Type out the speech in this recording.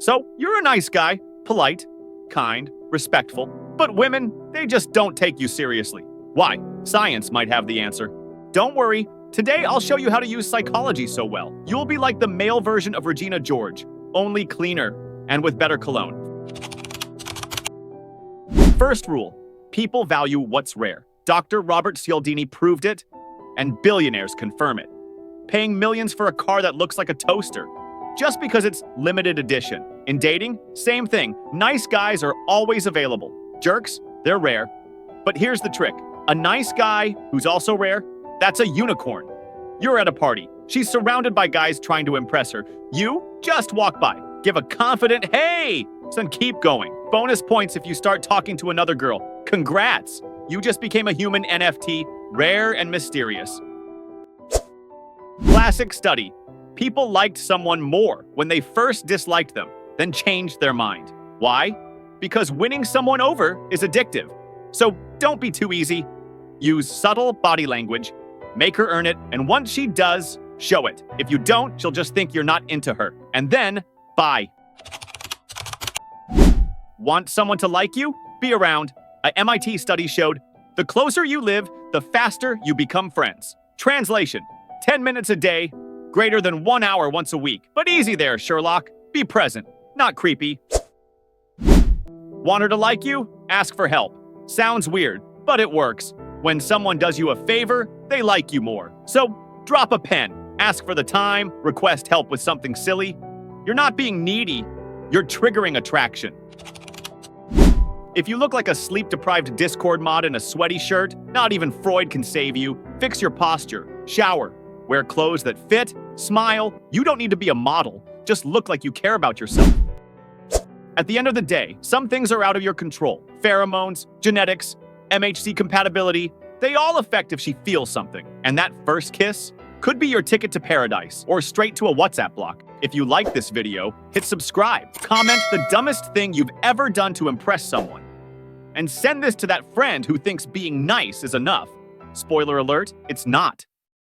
So you're a nice guy, polite, kind, respectful, but women, they just don't take you seriously. Why? Science might have the answer. Don't worry, today I'll show you how to use psychology so well. You'll be like the male version of Regina George, only cleaner and with better cologne. First rule, people value what's rare. Dr. Robert Cialdini proved it, and billionaires confirm it. Paying millions for a car that looks like a toaster, just because it's limited edition. In dating, same thing. Nice guys are always available. Jerks, they're rare. But here's the trick. A nice guy who's also rare, that's a unicorn. You're at a party. She's surrounded by guys trying to impress her. You just walk by. Give a confident, hey, then keep going. Bonus points if you start talking to another girl. Congrats. You just became a human NFT, rare and mysterious. Classic study. People liked someone more when they first disliked them, then changed their mind. Why? Because winning someone over is addictive. So don't be too easy. Use subtle body language, make her earn it, and once she does, show it. If you don't, she'll just think you're not into her. And then, bye. Want someone to like you? Be around. A MIT study showed, the closer you live, the faster you become friends. Translation, 10 minutes a day, greater than 1 hour once a week. But easy there, Sherlock. Be present, not creepy. Want her to like you? Ask for help. Sounds weird, but it works. When someone does you a favor, they like you more. So drop a pen, ask for the time, request help with something silly. You're not being needy, you're triggering attraction. If you look like a sleep-deprived Discord mod in a sweaty shirt, not even Freud can save you. Fix your posture, shower, wear clothes that fit, smile. You don't need to be a model, just look like you care about yourself. At the end of the day, some things are out of your control. Pheromones, genetics, MHC compatibility, they all affect if she feels something. And that first kiss could be your ticket to paradise or straight to a WhatsApp block. If you like this video, hit subscribe, comment the dumbest thing you've ever done to impress someone, and send this to that friend who thinks being nice is enough. Spoiler alert, it's not.